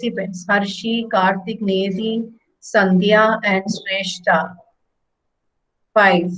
participants, Harshi, Karthik, Nezi, Sandhya, and Shrestha. 5.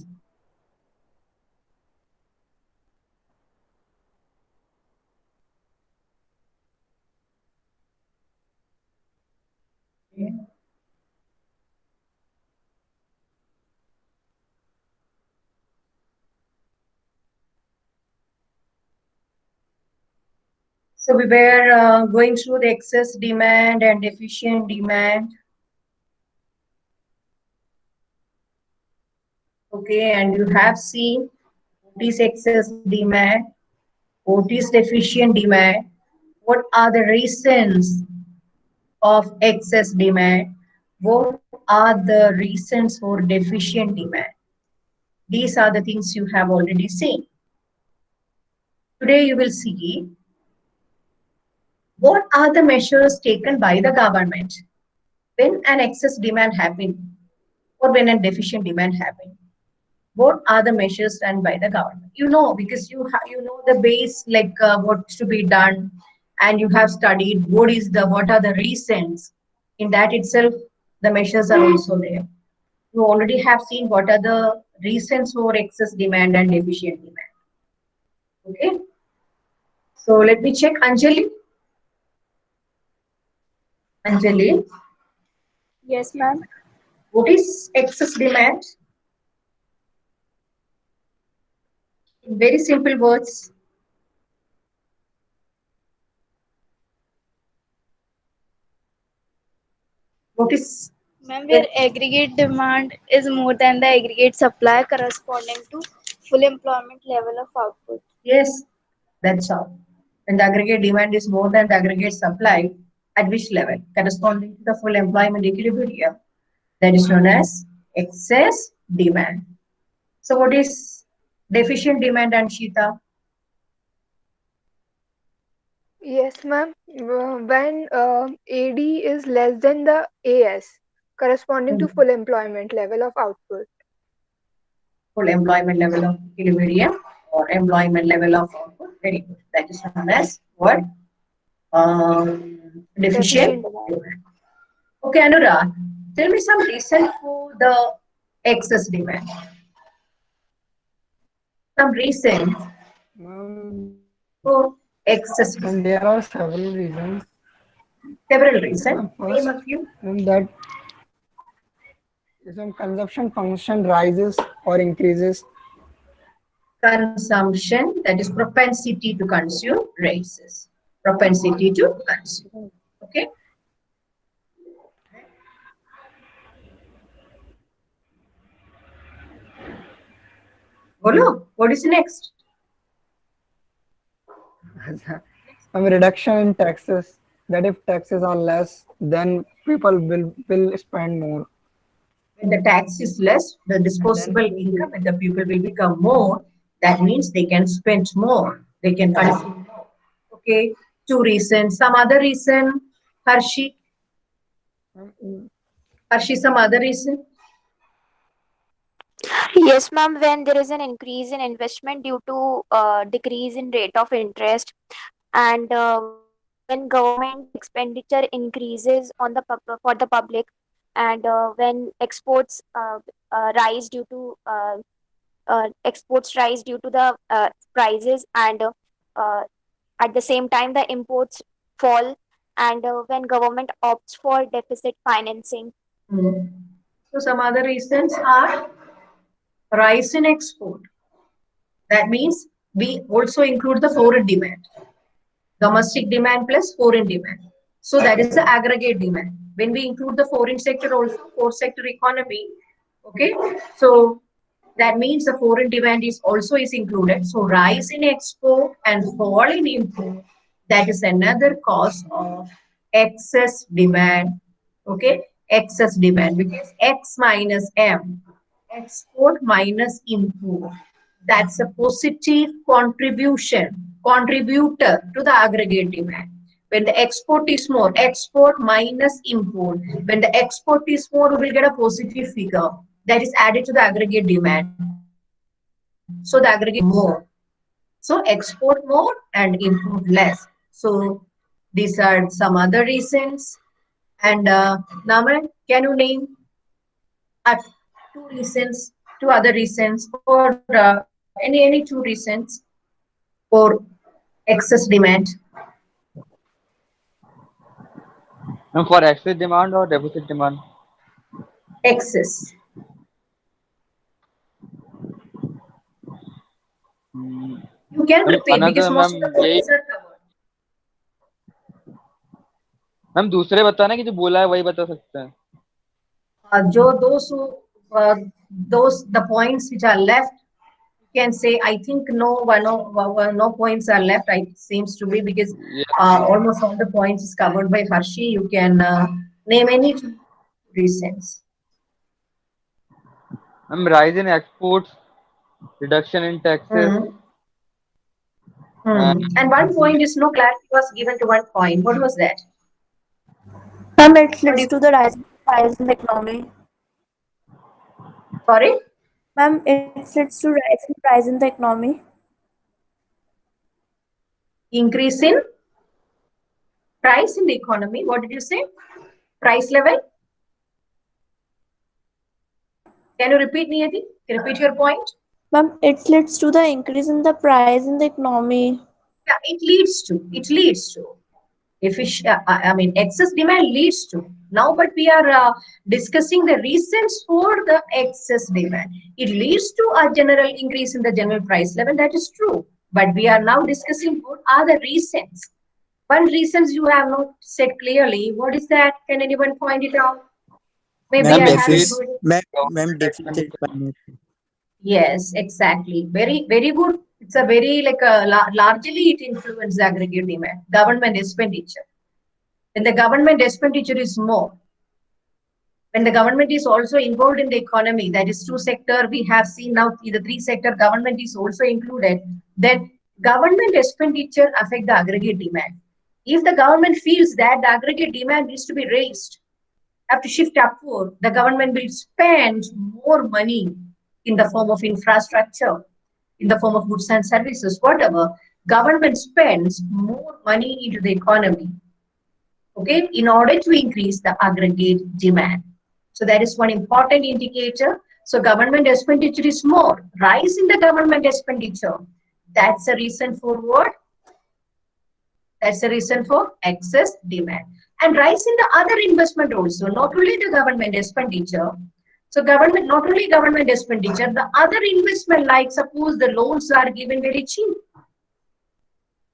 So we were going through the excess demand and deficient demand. Okay, and you have seen what is excess demand, what is deficient demand, what are the reasons of excess demand, what are the reasons for deficient demand. These are the things you have already seen. Today you will see what are the measures taken by the government when an excess demand happens or when a deficient demand happens. What are the measures done by the government? You know, because you know the base, like what's to be done, and you have studied what are the reasons. In that itself, the measures are also there. You already have seen what are the reasons for excess demand and deficient demand. Okay, so let me check. Anjali, Yes, ma'am. what is excess demand? In very simple words, what is Ma'am, where aggregate demand is more than the aggregate supply corresponding to full employment level of output. yes, that's all. When the aggregate demand is more than the aggregate supply, at which level? Corresponding to the full employment equilibrium. That is known as excess demand. So what is deficient demand, Anshita? Yes, ma'am. When AD is less than the AS, corresponding to full employment level of output. Full employment level of equilibrium or employment level of output. Very good. That is known as what? Deficient Deficient demand. demand. Okay, Anurag, tell me some reason for the excess demand. Some reason Ma'am, for excess ma'am, demand. there are several reasons. Several reasons. Ma'am, Name first, a few. ma'am, that is when consumption function rises or increases. Consumption, that is propensity to consume, raises. Propensity to consume. Okay. Bolo, what is next? Ma'am, reduction in taxes. That if taxes are less, then people will spend more. When the tax is less, the And then disposable income and the people will become more. That means they can spend more. They can consume more. Okay. Two reasons. Some other reason, Harshi. ma'am, Harshi, some other reason. Yes, ma'am. When there is an increase in investment due to decrease in rate of interest, and when government expenditure increases on for the public, and when exports rise due to the prices, and uh, at the same time the imports fall, and when government opts for deficit financing. Hmm. So some other reasons are rise in export. That means we also include the foreign demand, domestic demand plus foreign demand. So that is the aggregate demand. When we include the foreign sector also, fourth sector economy, okay, so that means the foreign demand is also is included. So rise in export and fall in import, that is another cause of excess demand. Okay, excess demand because X minus M, export minus import. That's a positive contributor to the aggregate demand. When the export is more, export minus import. When the export is more, we will get a positive figure that is added to the aggregate demand. So the aggregate more. So export more and import less. So These are some other reasons. And Naman, can you name uh, two reasons, two other reasons, or any two reasons for excess demand? And for excess demand or deficit demand? Excess. Hmm. You can ma'am repeat because another most ma'am of the यही points are covered. Ma'am दूसरे बताना कि जो बोला है वही बता सकते हैं. जो those who those the points which are left, you can say I think no points are left. I seems to be because Yes. almost all the points is covered by Harshi. You can name any two reasons. Ma'am rise in exports, reduction in taxes, Hmm. and And one point is no clarity was given to one point. What was that? Ma'am, it What leads do to the rise in the economy. sorry? Ma'am, it leads to rise in the economy. Increase in price in the economy. What did you say? Price level? Can you repeat, Niyati? Can you repeat your point? Ma'am, it leads to the increase in the price in the economy. Yeah, it leads to. I mean, excess demand leads to. Now, but we are discussing the reasons for the excess demand. It leads to a general increase in the general price level. That is true. But we are now discussing what are the reasons. One reasons you have not said clearly. What is that? Can anyone point it out? Maybe ma'am I Ma'am, haven't increase heard it. ma'am, government deficit expenditure. financing. Yes, exactly. Very good. It's a very like a largely it influences aggregate demand, government expenditure. When the government expenditure is more, when the government is also involved in the economy, that is two sector, we have seen now the three sector government is also included, then government expenditure affect the aggregate demand. If the government feels that the aggregate demand needs to be raised, have to shift upward, the government will spend more money in the form of infrastructure, in the form of goods and services, whatever. Government spends more money into the economy, okay, in order to increase the aggregate demand. So that is one important indicator. So government expenditure is more. Rise in the government expenditure. That's a reason for what? That's the reason for excess demand. And rise in the other investment also, not only the government expenditure. So government, not only government expenditure, the other investment, like suppose the loans are given very cheap.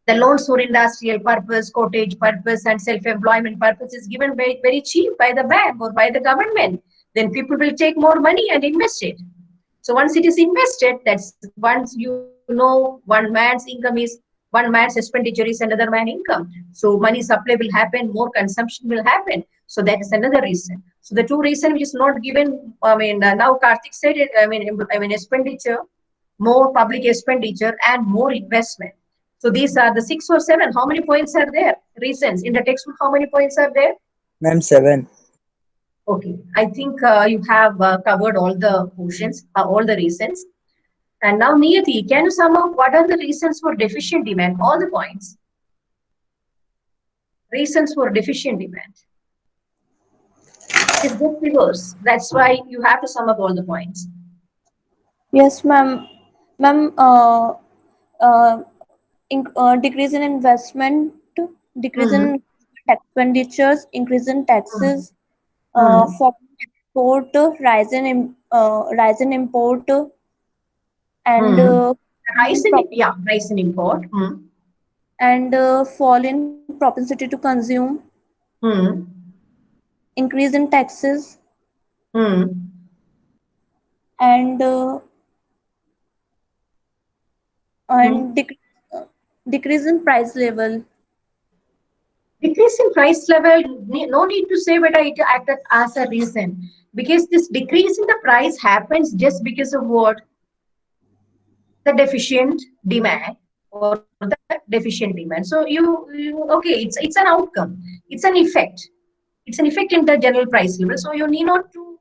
The loans for industrial purpose, cottage purpose, and self-employment purpose is given very, very cheap by the bank or by the government. Then people will take more money and invest it. So once it is invested, that's once you know one man's income is one man's expenditure is another man's income. So money supply will happen, more consumption will happen. So that is another reason. So the two reason which is not given. I mean, now Karthik said it. I mean expenditure, more public expenditure, and more investment. So these are the 6 or 7. How many points are there? Reasons in the textbook. How many points are there? Ma'am, 7. Okay, I think you have covered all the portions, all the reasons. And now, Niyati, can you sum up what are the reasons for deficient demand? All the points. Reasons for deficient demand. It's just figures. That's why you have to sum up all the points. Yes, ma'am. Ma'am, decrease in investment, decrease Hmm. in expenditures, increase in taxes, Hmm. for import, rise in import, and Hmm. fall in Rise in import. Hmm. fall in propensity to consume, Hmm. increase in taxes, Hmm. and Hmm. decrease in price level. Decrease in price level, no need to say whether it acted as a reason, because this decrease in the price happens just because of what? The deficient demand or the deficient demand. So you okay, it's an outcome, it's an effect, it's an effect in the general price level. So you need not to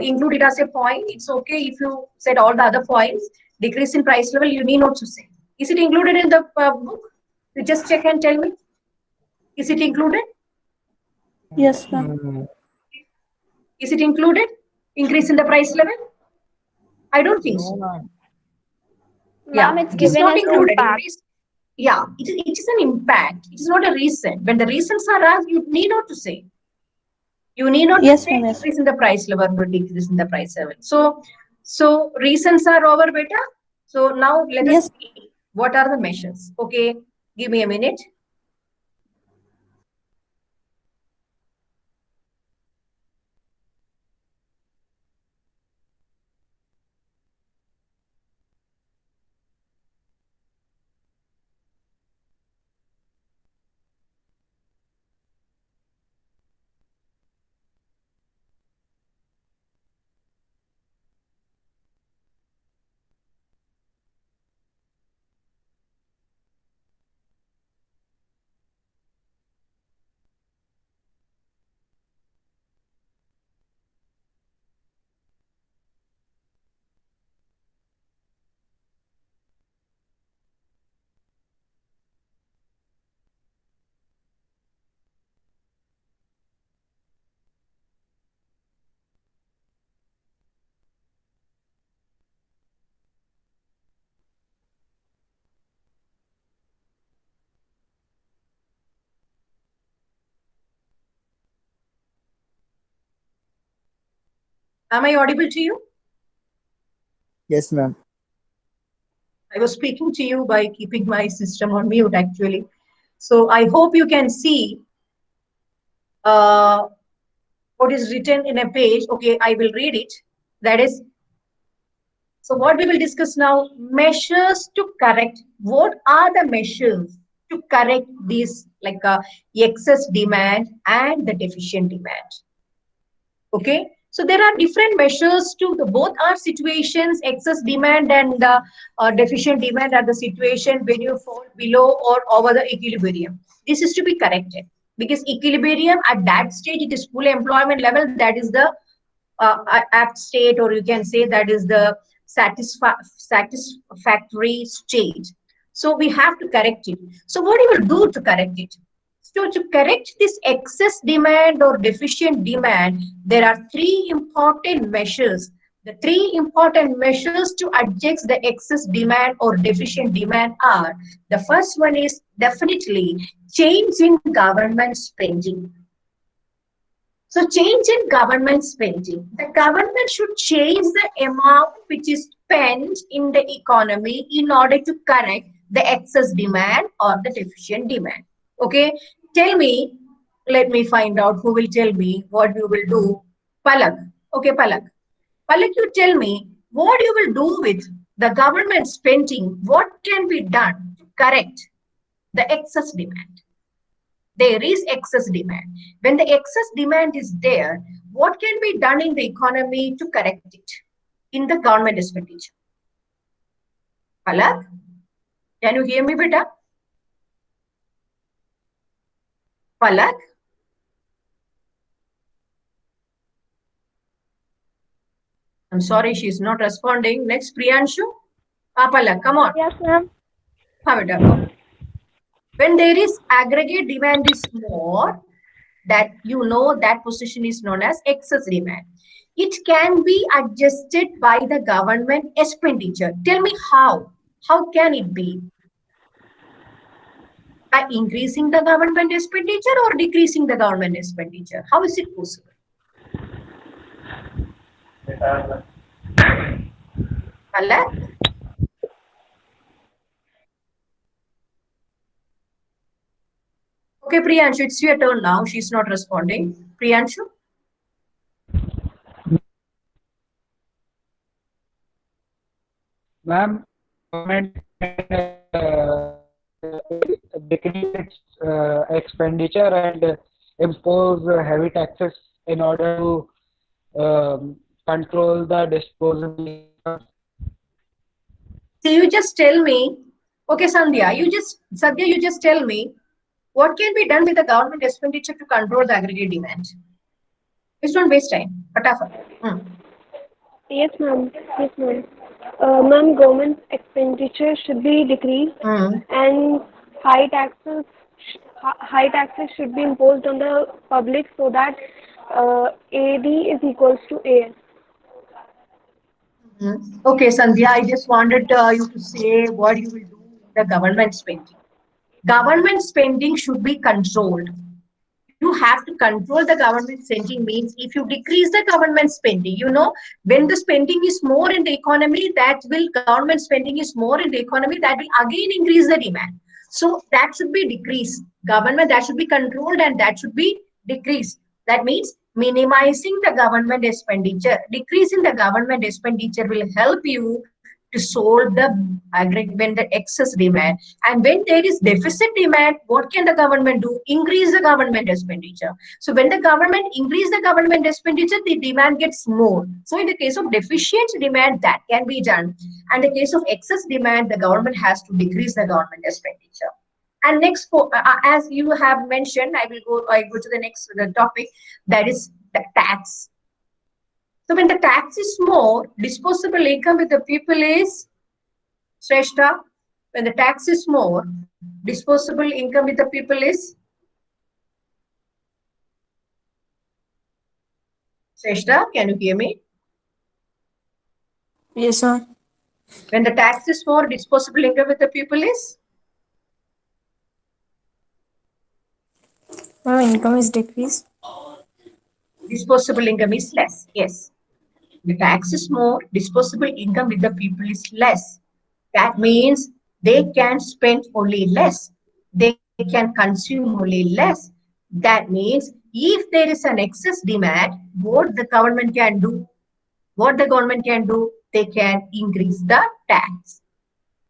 include it as a point. It's okay if you said all the other points. Decrease in price level, you need not to say. Is it included in the book? You just check and tell me. Is it included? Yes, ma'am. Is it included? Increase in the price level? I don't think No, so. ma'am. Yeah, Ma'am, it's it is given not as included. impact. Yeah, it is an impact. It is not a reason. When the reasons are asked, you need not to say. You need not to Yes, say ma'am. Yes. increase in the price level or decrease in the price level. So reasons are over, beta. So now let us Yes. see what are the measures. Okay, give me a minute. Am I audible to you? Yes, ma'am. I was speaking to you by keeping my system on mute actually. So I hope you can see uh, what is written in a page. Okay, I will read it. That is, so what we will discuss now, measures to correct. What are the measures to correct this like excess demand and the deficient demand? Okay, so there are different measures to the both are situations, excess demand and deficient demand are the situation when you fall below or over the equilibrium. This is to be corrected because equilibrium at that stage it is full employment level, that is the apt state, or you can say that is the satisfactory state. So we have to correct it. So what do you do to correct it? So to correct this excess demand or deficient demand, there are three important measures. The three important measures to adjust the excess demand or deficient demand are, the first one is definitely change in government spending. So change in government spending. The government should change the amount which is spent in the economy in order to correct the excess demand or the deficient demand. Okay, tell me, let me find out who will tell me what you will do. Palak. Okay, Palak. Palak, you tell me what you will do with the government spending. What can be done to correct the excess demand? There is excess demand. When the excess demand is there, what can be done in the economy to correct it in the government expenditure? Palak, can you hear me, beta? Palak? I'm sorry, she's not responding. Next, Priyanshu. Palak, come on. Yes, ma'am. Beta, go. When there is aggregate demand is more, that you know that position is known as excess demand. It can be adjusted by the government expenditure. Tell me how. How can it be? By increasing the government expenditure or decreasing the government expenditure? How is it possible? Palak? Okay, Priyanshu, it's your turn now. She's not responding. Priyanshu? Ma'am, government decrease its expenditure and impose heavy taxes in order to control the disposable income. So you just tell me, okay, Sandhya, you just tell me what can be done with the government expenditure to control the aggregate demand? Just don't waste time. Patafat. Yes, ma'am. Yes, ma'am. Ma'am, government expenditure should be decreased Mm. and high taxes high taxes should be imposed on the public so that AD is equals to AS. Okay, Sandhya, I just wanted you to say what you will do with the government spending. Government spending should be controlled. You have to control the government spending means if you decrease the government spending, when the spending is more in the economy, government spending is more in the economy, that will again increase the demand. So that should be decreased. Government, that should be controlled and that should be decreased. That means minimizing the government expenditure. Decreasing the government expenditure will help you to solve the aggregate when the excess demand. And when there is deficit demand, what can the government do? Increase the government expenditure. So when the government increase the government expenditure, the demand gets more. So in the case of deficient demand, that can be done. And in the case of excess demand, the government has to decrease the government expenditure. And next, as you have mentioned, I go to the next topic, that is the tax. So when the tax is more, disposable income with the people is Shrestha. When the tax is more, disposable income with the people is Shrestha. Can you hear me? Yes, ma'am. When the tax is more, disposable income with the people is Income is decreased. disposable income is less. Yes. The tax is more, disposable income with the people is less. That means they can spend only less. They can consume only less. That means if there is an excess demand, what the government can do? What the government can do? They can increase the tax.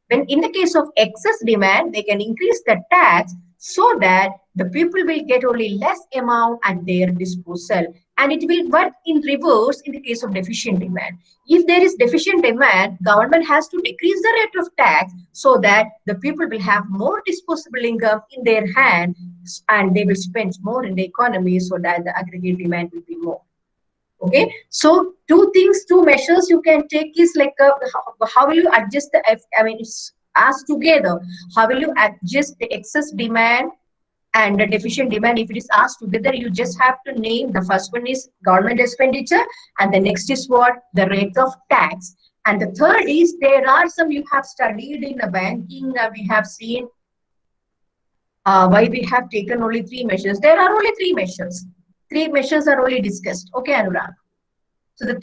When in the case of excess demand, they can increase the tax so that the people will get only less amount at their disposal. And it will work in reverse in the case of deficient demand. If there is deficient demand, government has to decrease the rate of tax so that the people will have more disposable income in their hand and they will spend more in the economy so that the aggregate demand will be more. Okay, so two measures you can take is like how will you adjust the it's asked together, how will you adjust the excess demand and the deficient demand? If it is asked together, you just have to name. The first one is government expenditure and the next is what? The rate of tax. And the third is, there are some you have studied in the banking, we have seen why we have taken only three measures. There are only three measures. Three measures are only discussed. Okay, Anurag. So the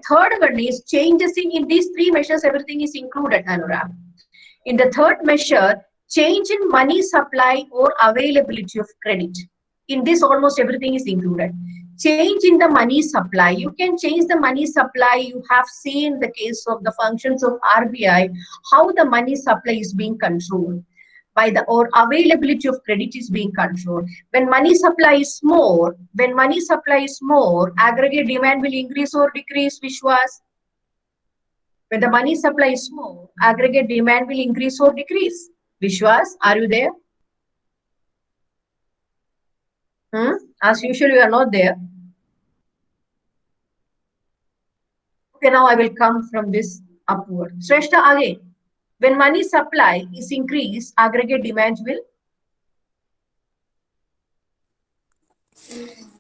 third one is changes in these three measures, everything is included, Anurag. In the third measure, change in money supply or availability of credit. In this, almost everything is included. Change in the money supply. You can change the money supply. You have seen the case of the functions of RBI, how the money supply is being controlled by the or availability of credit is being controlled. When money supply is more, aggregate demand will increase or decrease, Vishwas? When the money supply is more, aggregate demand will increase or decrease. Vishwas, are you there? As usual, you are not there. Okay, now I will come from this upward. Shrestha, again. When money supply is increased, aggregate demand will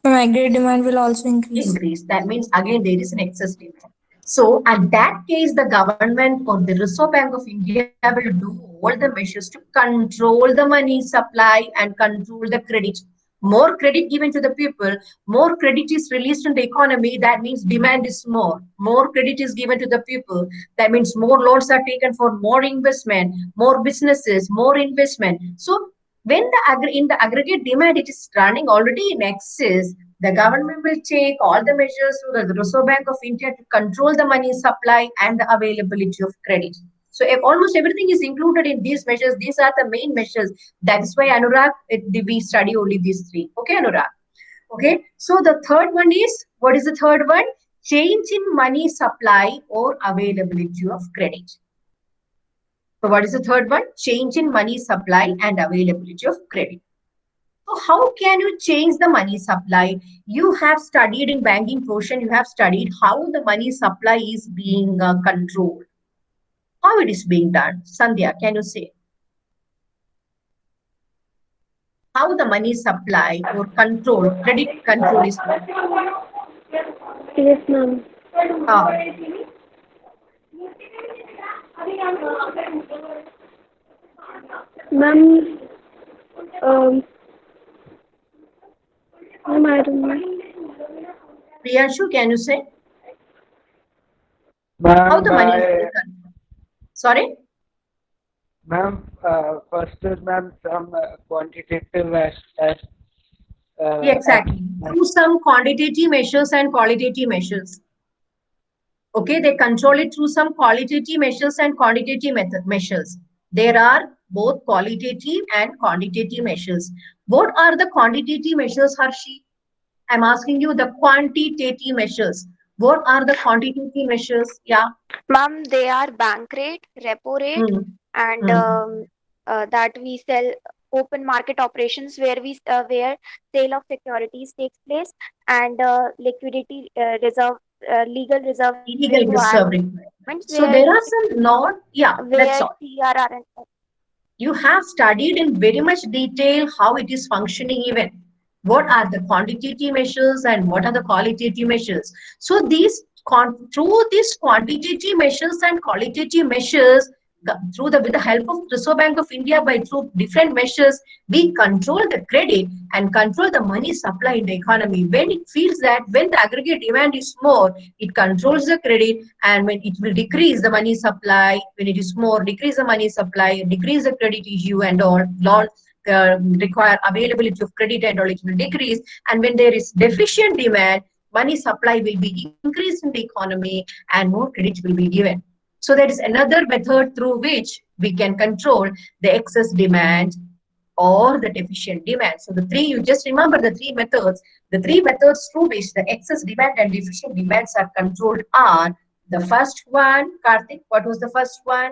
Aggregate demand will also increase. That means again there is an excess demand. So at that case, the government or the Reserve Bank of India will do all the measures to control the money supply and control the credit. More credit given to the people, more credit is released in the economy. That means demand is more. More credit is given to the people. That means more loans are taken for more investment, more businesses, more investment. So when in the aggregate demand it is running already in excess, the government will take all the measures to the Reserve Bank of India to control the money supply and the availability of credit. So if almost everything is included in these measures. These are the main measures. That is why, Anurag, we study only these three. Okay, Anurag? Okay, so the third one is, what is the third one? Change in money supply or availability of credit. So what is the third one? Change in money supply and availability of credit. So how can you change the money supply? You have studied in banking portion, you have studied how the money supply is being controlled. How it is being done? Sandhya, can you say? how the money supply or control, credit control is done. Yes, ma'am. Uh, Ma'am, um, ma'am, I don't know. Priyanshu, can you say how Ma'am, the money is by controlled? Sorry? ma'am, first is ma'am some quantitative as Yeah, as exactly. Through some quantitative measures and qualitative measures. Okay, they control it through some qualitative measures and quantitative measures. There are both qualitative and quantitative measures. What are the quantitative measures, Harshi? I'm asking you the quantitative measures. What are the quantitative measures? Yeah. Ma'am, they are bank rate, repo rate, Hmm. and Hmm. that we sell open market operations where sale of securities takes place, and liquidity reserve, legal reserve Legal reserve requirements requirement. So where there are some not, yeah, that's where all. CRR and You have studied in very much detail how it is functioning even. What are the quantitative measures and what are the qualitative measures? So through these quantitative measures and qualitative measures, with the help of Reserve Bank of India by through different measures, we control the credit and control the money supply in the economy. When it feels that when the aggregate demand is more, it controls the credit, and when it will decrease the money supply, when it is more, decrease the money supply, decrease the credit issue and all, require availability of credit and all, it will decrease. And when there is deficient demand, money supply will be increased in the economy and more credit will be given. So there is another method through which we can control the excess demand or the deficient demand. So the three, you just remember the three methods through which the excess demand and deficient demands are controlled are: the first one, Karthik, what was the first one?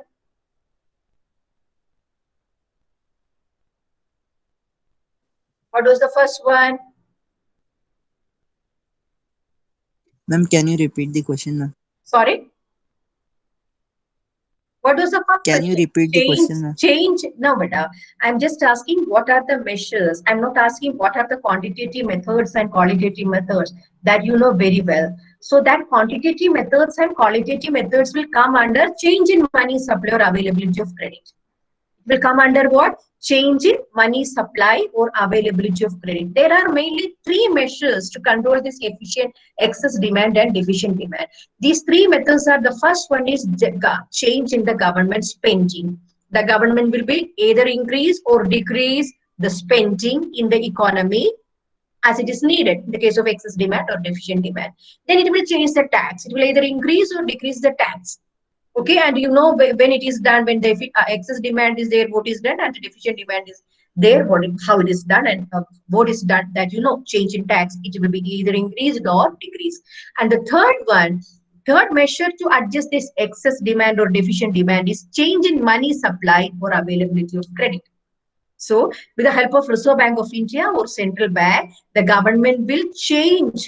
What was the first one? Ma'am, can you repeat the question, ma'am? Sorry? What was the first Can you question? repeat the question, ma'am? Change. No, but I'm just asking what are the measures. I'm not asking what are the quantitative methods and qualitative methods that you know very well. So that quantitative methods and qualitative methods will come under change in money supply or availability of credit. Will come under what? Change in money supply or availability of credit. There are mainly three measures to control this efficient excess demand and deficient demand. These three methods are: the first one is change in the government spending. The government will be either increase or decrease the spending in the economy as it is needed in the case of excess demand or deficient demand. Then it will change the tax. It will either increase or decrease the tax. Okay, and you know when it is done, when the excess demand is there, what is done, and the deficient demand is there, how it is done, and what is done, that you know, change in tax, it will be either increased or decreased. And the third measure to adjust this excess demand or deficient demand is change in money supply or availability of credit. So, with the help of Reserve Bank of India or central bank, the government will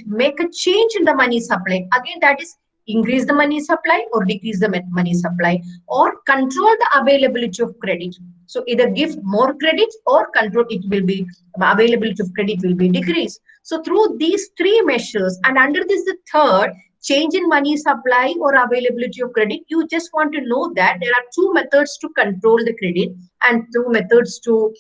make a change in the money supply. Again, that is increase the money supply or decrease the money supply, or control the availability of credit. So, either give more credit or control, it will be availability of credit will be decreased. So, through these three measures, and under this the third, change in money supply or availability of credit, you just want to know that there are two methods to control the credit and two methods to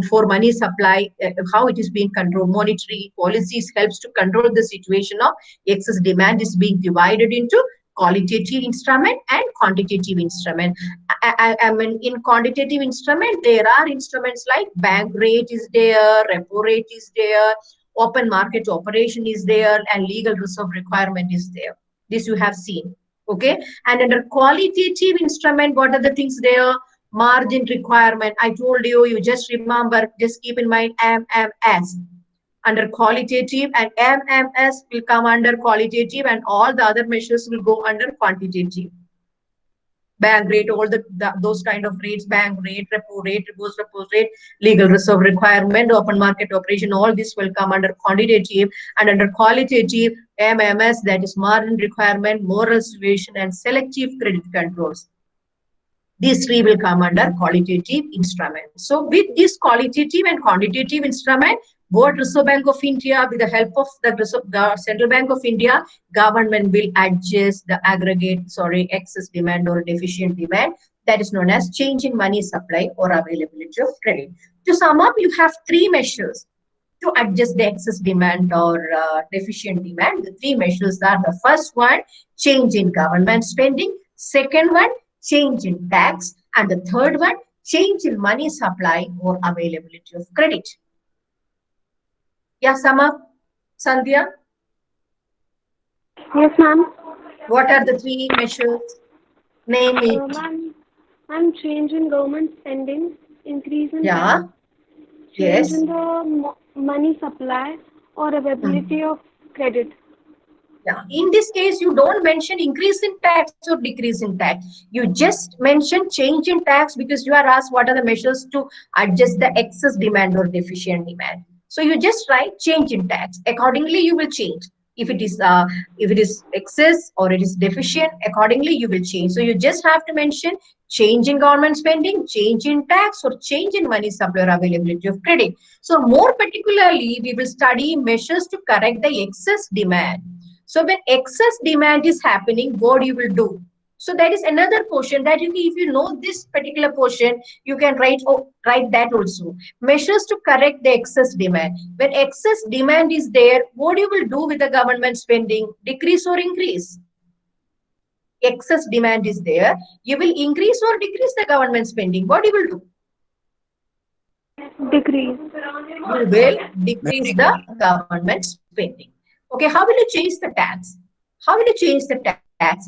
for money supply, how it is being controlled. Monetary policies helps to control the situation of excess demand is being divided into qualitative instrument and quantitative instrument. I mean, in quantitative instrument, there are instruments like bank rate is there, repo rate is there, open market operation is there, and legal reserve requirement is there. This you have seen. Okay. And under qualitative instrument, what are the things there? Margin requirement. I told you, you just remember, just keep in mind MMS under qualitative, and MMS will come under qualitative, and all the other measures will go under quantitative. Bank rate, all those kind of rates, bank rate, repo rate, reverse repo rate, legal reserve requirement, open market operation, all this will come under quantitative. And under qualitative, MMS, that is margin requirement, moral situation, and selective credit controls. These three will come under qualitative instruments. So with this qualitative and quantitative instrument, what Reserve Bank of India, with the help of the Central Bank of India, government will adjust the excess demand or deficient demand. That is known as change in money supply or availability of credit. To sum up, you have three measures to adjust the excess demand or deficient demand. The three measures are: the first one, change in government spending; second one, change in tax; and the third one, change in money supply or availability of credit. Yeah, sum up, Sandhya. Yes, ma'am. What are the three measures? Name it. Ma'am, change in government spending, increase in Yeah. tax, change Yes. in the money supply or availability of credit. Yeah. In this case, you don't mention increase in tax or decrease in tax. You just mention change in tax because you are asked what are the measures to adjust the excess demand or deficient demand. So you just write change in tax. Accordingly, you will change. If it is excess or it is deficient, accordingly you will change. So you just have to mention change in government spending, change in tax, or change in money supply or availability of credit. So more particularly, we will study measures to correct the excess demand. So when excess demand is happening, what you will do? So that is another portion that if you know this particular portion, you can write that also. Measures to correct the excess demand. When excess demand is there, what you will do with the government spending? Decrease or increase? Excess demand is there. You will increase or decrease the government spending. What you will do? Decrease. You will decrease the government spending. Okay, how will you change the tax? How will you change the tax?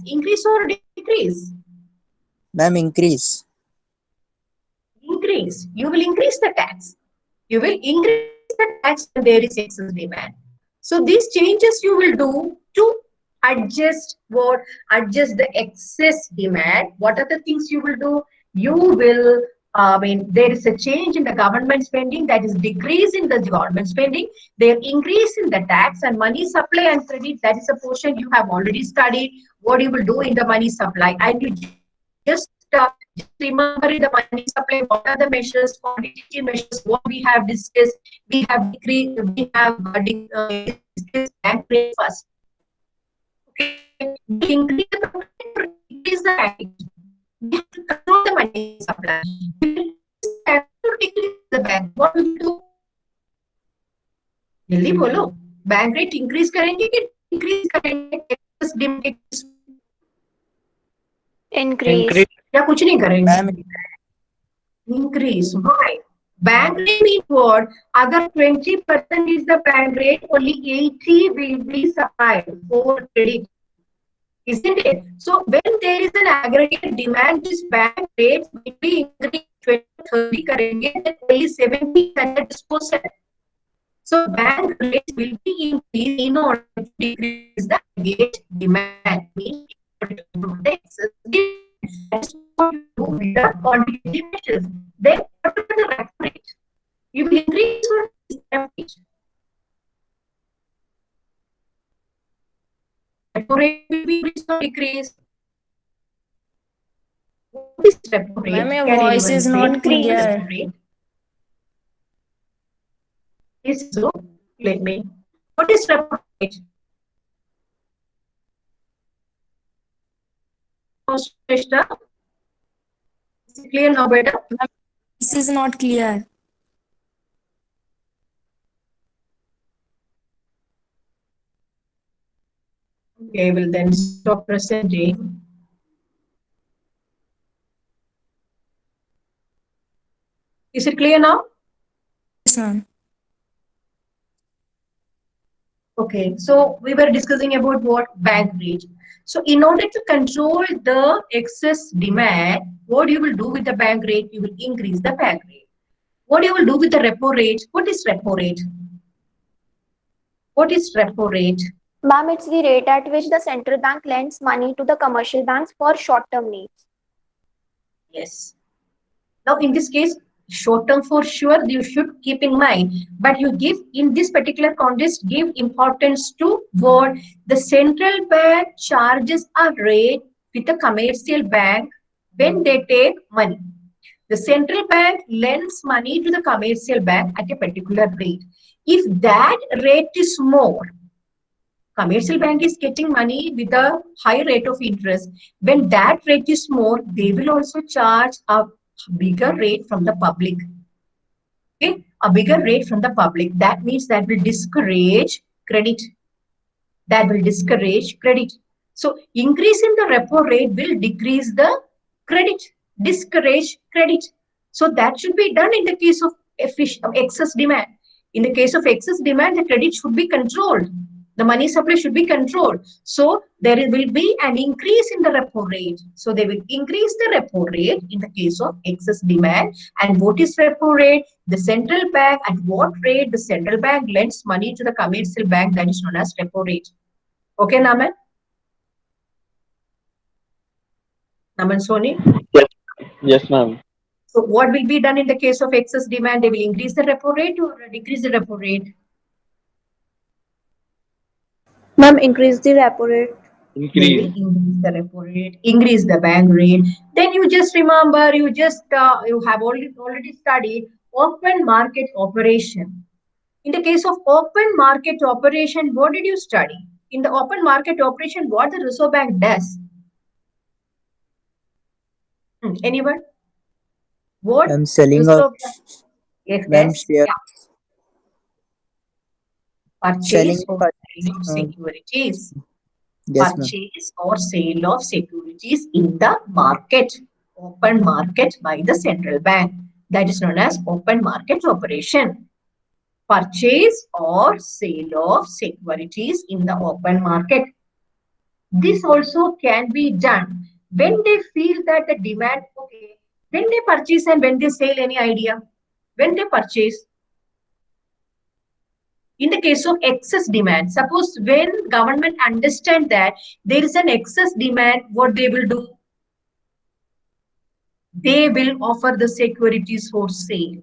Increase or decrease? Ma'am, increase. Increase. You will increase the tax. You will increase the tax when there is excess demand. So these changes you will do to adjust the excess demand. What are the things you will do? You will, there is a change in the government spending, that is decrease in the government spending. There increase in the tax and money supply and credit. That is a portion you have already studied. What you will do in the money supply, and you just remember in the money supply what are the measures, quantitative measures, what we have discussed. We have decreased, we have discussed bank rate first. Okay, we increase the profit or decrease the bank rate. We have to control the money supply. We will increase the tax or decrease the bank. What will we do? जल्दी बोलो. Bank rate increase करेंगे कि decrease करेंगे? Increase. या कुछ नहीं करेंगे? Ma'am, Increase. Why? Bank rate means what? Other 20% is the bank rate, only 80 will be supplied for credit. Isn't it? So when there is an aggregate demand, this bank rate will be increased 20-30 करेंगे, then only 70 can disposal. So bank rate will be increased in order to decrease the aggregate demand. Means the excess demand. That's what you do with the quantitative measures. Then what is the repo rate? You will increase or decrease the repo rate. Repo rate will be increased or decreased. What is repo rate? Ma'am, your Can voice anyone is say not what is clear. repo rate? Is so. Let me. What is repo rate? Krishna? Is it clear now, better? This is not clear. Okay, well then stop presenting. Is it clear now? Yes, ma'am. Okay, so we were discussing about what? Bank rate. So in order to control the excess demand, what you will do with the bank rate? You will increase the bank rate. What you will do with the repo rate? What is repo rate? What is repo rate? Ma'am, it's the rate at which the central bank lends money to the commercial banks for short-term needs. Yes. Now in this case, short term for sure you should keep in mind, but you give in this particular context, give importance to what the central bank charges a rate with a commercial bank when they take money. The central bank lends money to the commercial bank at a particular rate. If that rate is more, commercial bank is getting money with a high rate of interest. When that rate is more, they will also charge a bigger rate from the public. Okay, a bigger rate from the public. That means that will discourage credit. That will discourage credit. So increasing the repo rate will decrease the credit, discourage credit. So that should be done in the case of excess demand. In the case of excess demand, the credit should be controlled. The money supply should be controlled. So there will be an increase in the repo rate. So they will increase the repo rate in the case of excess demand. And what is repo rate? The central bank, at what rate the central bank lends money to the commercial bank, that is known as repo rate. Okay, Naman? Naman Soni? Yes, yes, ma'am. So what will be done in the case of excess demand? They will increase the repo rate or decrease the repo rate? Ma'am, increase the repo rate. They will Increase. increase the repo rate, increase the bank rate. Then you just remember, you have already studied open market operation. In the case of open market operation, what did you study? In the open market operation, what the Reserve Bank does? Anyone? What I'm selling of Reserve Bank? Yes, ma'am yes, share yeah. selling Purchase or sale of um, securities. yes ma'am. Purchase or sale of securities in the market, open market by the central bank. That is known as open market operation. Purchase or sale of securities in the open market. This also can be done when they feel that the demand, okay, when they purchase and when they sell, any idea? When they purchase, in the case of excess demand, suppose when government understand that there is an excess demand, what they will do? They will offer the securities for sale.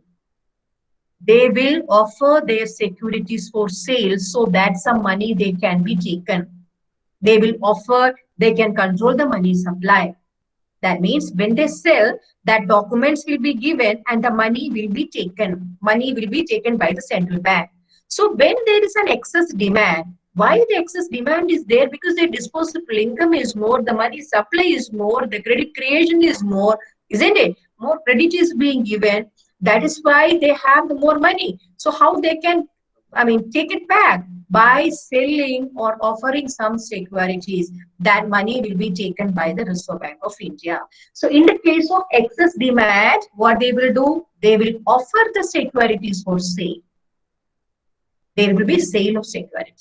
They will offer their securities for sale so that some money they can be taken. They will offer, they can control the money supply. That means when they sell, that documents will be given and the money will be taken. Money will be taken by the central bank. So when there is an excess demand, why the excess demand is there? Because their disposable income is more, the money supply is more, the credit creation is more, isn't it? More credit is being given. That is why they have the more money. So how they can, take it back? By selling or offering some securities, that money will be taken by the Reserve Bank of India. So in the case of excess demand, what they will do? They will offer the securities for sale. There will be sale of security.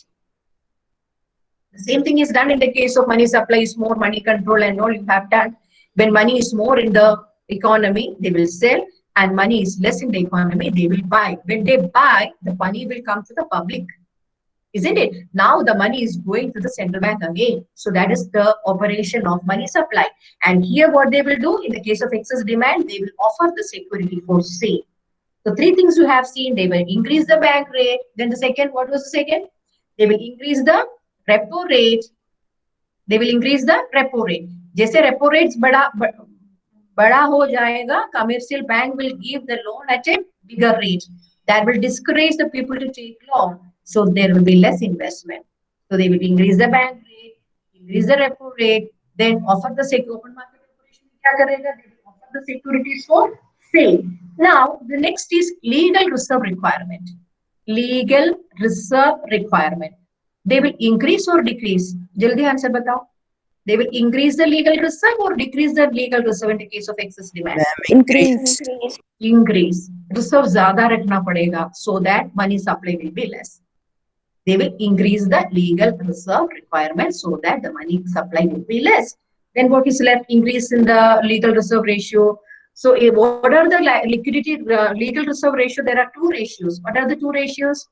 The same thing is done in the case of money supply is more, money control and all you have done. When money is more in the economy, they will sell, and money is less in the economy, they will buy. When they buy, the money will come to the public. Isn't it? Now the money is going to the central bank again. So that is the operation of money supply. And here what they will do, in the case of excess demand, they will offer the security for sale. So three things you have seen. They will increase the bank rate. Then the second, what was the second? They will increase the repo rate. They will increase the repo rate. जैसे repo rates बड़ा हो जाएगा, commercial bank will give the loan at a bigger rate. That will discourage the people to take loan. So there will be less investment. So they will increase the bank rate, increase the repo rate, then offer the open market operation. क्या करेगा? They will offer the securities for sale. Now the next is legal reserve requirement. Legal reserve requirement. They will increase or decrease? जल्दी answer बताओ. They will increase the legal reserve or decrease the legal reserve in the case of excess demand? Ma'am Increase. Increase. Reserve ज़्यादा रखना पड़ेगा so that money supply will be less. They will increase the legal reserve requirement so that the money supply will be less. Then what is left? Increase in the legal reserve ratio. So what are the liquidity legal reserve ratio? There are two ratios. What are the two ratios?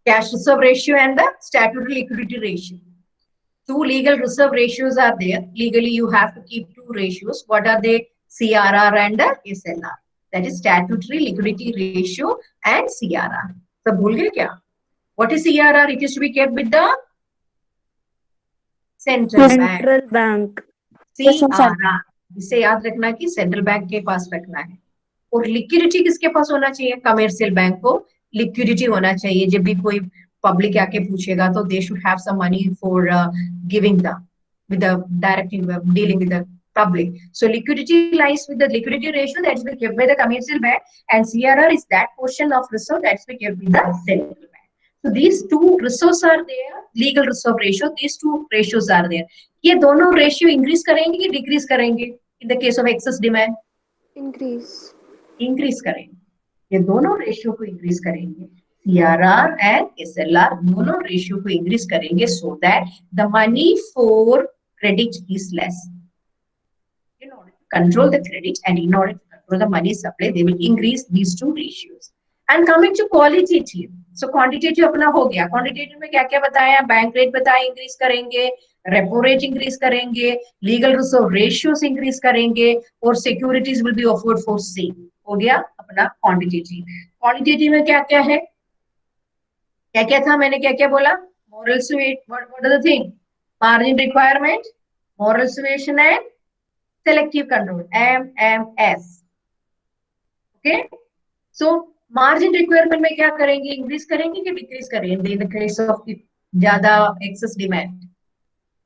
Cash reserve ratio and the statutory liquidity ratio. Two legal reserve ratios are there. Legally, you have to keep two ratios. What are they? CRR and SLR. That is statutory liquidity ratio and CRR. So, bhul gaye kya? What is CRR? It is to be kept with the central bank. Central bank. Yes, sir. CRR, इसे याद रखना कि central bank के पास रखना है। और liquidity किसके पास होना चाहिए? कमर्शियल बैंक को लिक्विडिटी होना चाहिए। जब भी कोई पब्लिक आके पूछेगा तो they should have some money for giving the with the direct dealing with the public. So liquidity lies with the liquidity ratio that's been kept by the commercial bank, and CRR is that portion of reserve that's been kept with the central bank. So these two resources are there, legal reserve ratio, these two ratios are there. ये दोनों ratio increase करेंगे कि decrease करेंगे? In the case of excess demand Increase. Increase करेंगे। ये दोनों ratio को increase करेंगे, सीआरआर एंड एसएलआर दोनों रेशियो को इंक्रीज करेंगे, so that the money for credit is less. In order to control the credit and in order to control the money supply, they will increase these two ratios. And coming to qualitative, so quantitative अपना हो गया। quantitative में क्या क्या बताया? Bank rate बताया increase करेंगे, repo rate increase करेंगे, लीगल रिजर्व रेशियोस इंक्रीज करेंगे, और securities will be offered for sale. हो गया अपना क्वांटिटेटिव। क्वांटिटेटिव में क्या क्या है? क्या क्या था? मैंने क्या क्या बोला? moral suasion, what are the thing? Margin requirement, moral suasion and selective control, MMS. Okay, so margin requirement में क्या करेंगे? इंक्रीज करेंगे कि डिक्रीज करेंगे? इन द केस ऑफ ज्यादा excess demand,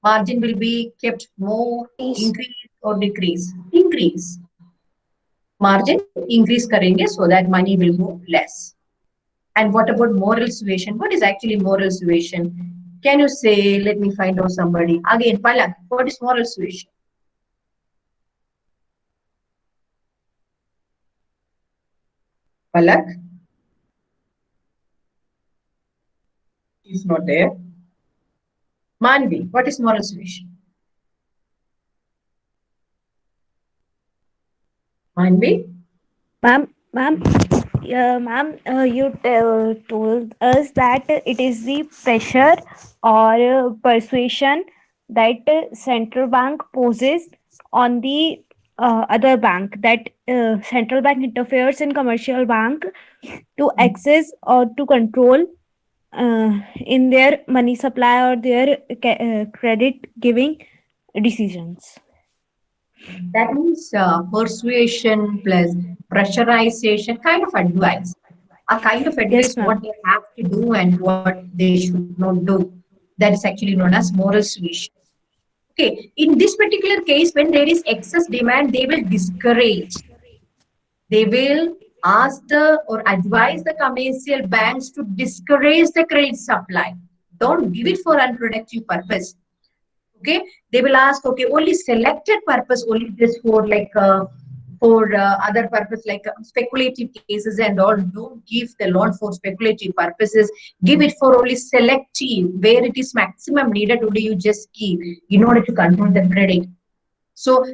margin will be kept more, increase or decrease? Increase. Margin increase करेंगे so that money will go less. And what about moral suasion? What is actually moral suasion? Can you say? Let me find out somebody. Again, Palak, what is moral suasion? Palak? He's not there. Manvi, what is moral suasion? Manvi? Ma'am, you told us that it is the pressure or persuasion that central bank poses on the other bank, that central bank interferes in commercial bank to access or to control in their money supply or their credit giving decisions. That means persuasion plus pressurization, kind of advice. A kind of advice what they have to do and what they should not do. That is actually known as moral suasion. Okay, in this particular case, when there is excess demand, they will discourage. They will ask the or advise the commercial banks to discourage the credit supply. Don't give it for unproductive purpose. Okay, they will ask, okay, only selected purpose, only this for like for other purpose like speculative cases and all. Don't give the loan for speculative purposes. Give it for only selective, where it is maximum needed. Only you just give in order to control the credit. So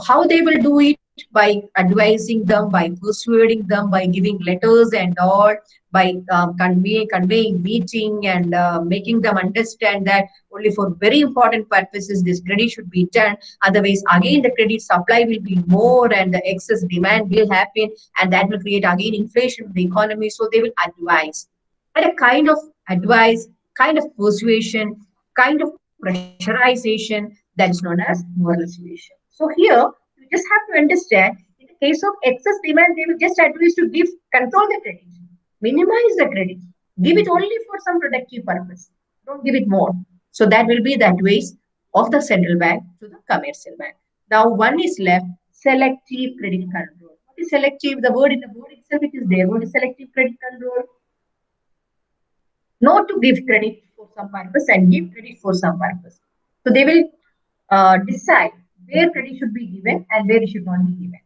how they will do it? By advising them, by persuading them, by giving letters and all, by conveying meeting and making them understand that only for very important purposes this credit should be done. Otherwise, again the credit supply will be more and the excess demand will happen, and that will create again inflation in the economy. So they will advise, and a kind of advice, kind of persuasion, kind of pressurization, that is known as moral suasion. So here you just have to understand, in the case of excess demand, they will just advise to give control the credit, minimize the credit, give it only for some productive purpose. Don't give it more. So that will be the advice of the central bank to the commercial bank. Now one is left, selective credit control. What is selective? The word in the word itself it is there. What is selective credit control? Not to give credit for some purpose and give credit for some purpose. So they will decide where credit should be given and where it should not be given.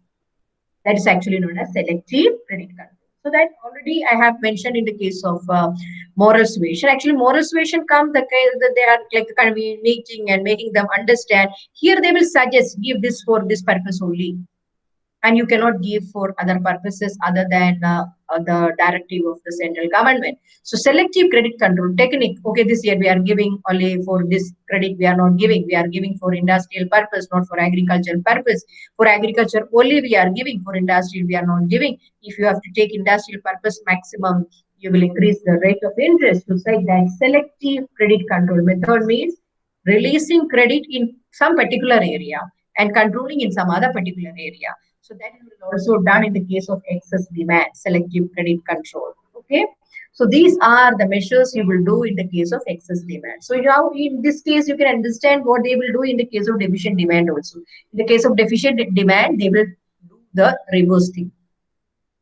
That is actually known as selective credit control. So that already I have mentioned in the case of moral suasion. Actually, moral suasion comes the case that they are like kind of meeting and making them understand. Here they will suggest give this for this purpose only, and you cannot give for other purposes other than the directive of the central government. So selective credit control technique. Okay, this year we are giving only for this credit, we are not giving. We are giving for industrial purpose, not for agricultural purpose. For agriculture only we are giving, for industrial we are not giving. If you have to take industrial purpose maximum, you will increase the rate of interest. To say that selective credit control method means releasing credit in some particular area. and controlling in some other particular area. So that is also done in the case of excess demand, selective credit control. Okay. So these are the measures you will do in the case of excess demand. So now in this case, you can understand what they will do in the case of deficient demand also. In the case of deficient demand, they will do the reverse thing.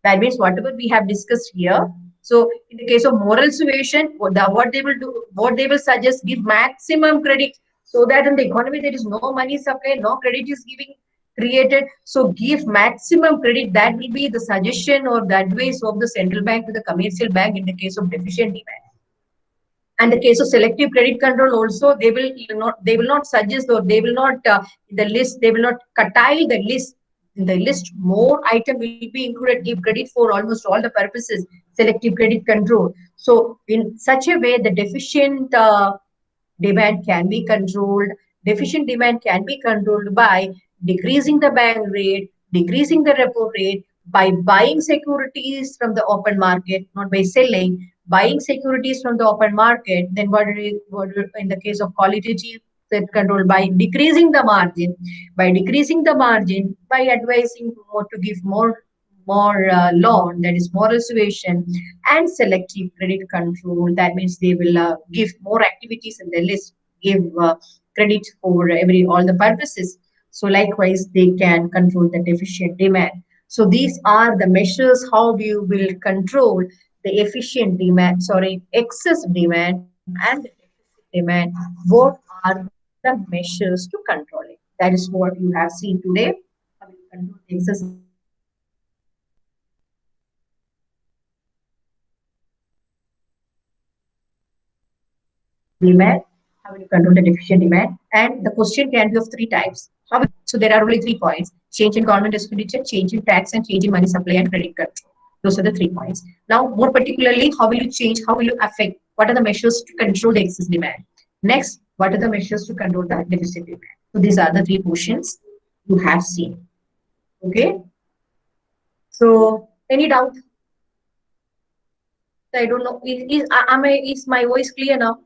That means whatever we have discussed here. So in the case of moral suasion, what they will do, what they will suggest, give maximum credit so that in the economy there is no money supply, no credit is giving created. So give maximum credit. That will be the suggestion or the advice of the central bank to the commercial bank in the case of deficient demand. And the case of selective credit control also, they will not suggest, or they will not the list, they will not curtail the list. In the list, more item will be included, give credit for almost all the purposes, selective credit control. So in such a way, the deficient demand can be controlled. Deficient demand can be controlled by decreasing the bank rate, decreasing the repo rate, by buying securities from the open market, not by selling, buying securities from the open market. Then in the case of qualitative set control, by decreasing the margin, by advising more to give more loan, that is moral suasion, and selective credit control. That means they will give more activities in the list, give credit for every all the purposes. So likewise, they can control the deficient demand. So these are the measures how you will control the efficient demand, sorry, excess demand and the deficit demand. What are the measures to control it? That is what you have seen today. How will you control the excess demand? Demand, how will you control the deficient demand? And the question can be of three types. So there are only 3 points: change in government expenditure, change in tax, and change in money supply and credit control. Those are the 3 points. Now, more particularly, how will you change? How will you affect? What are the measures to control the excess demand? Next, what are the measures to control the deficit demand? So these are the 3 portions you have seen. Okay. So any doubt? I don't know. Is my voice clear now?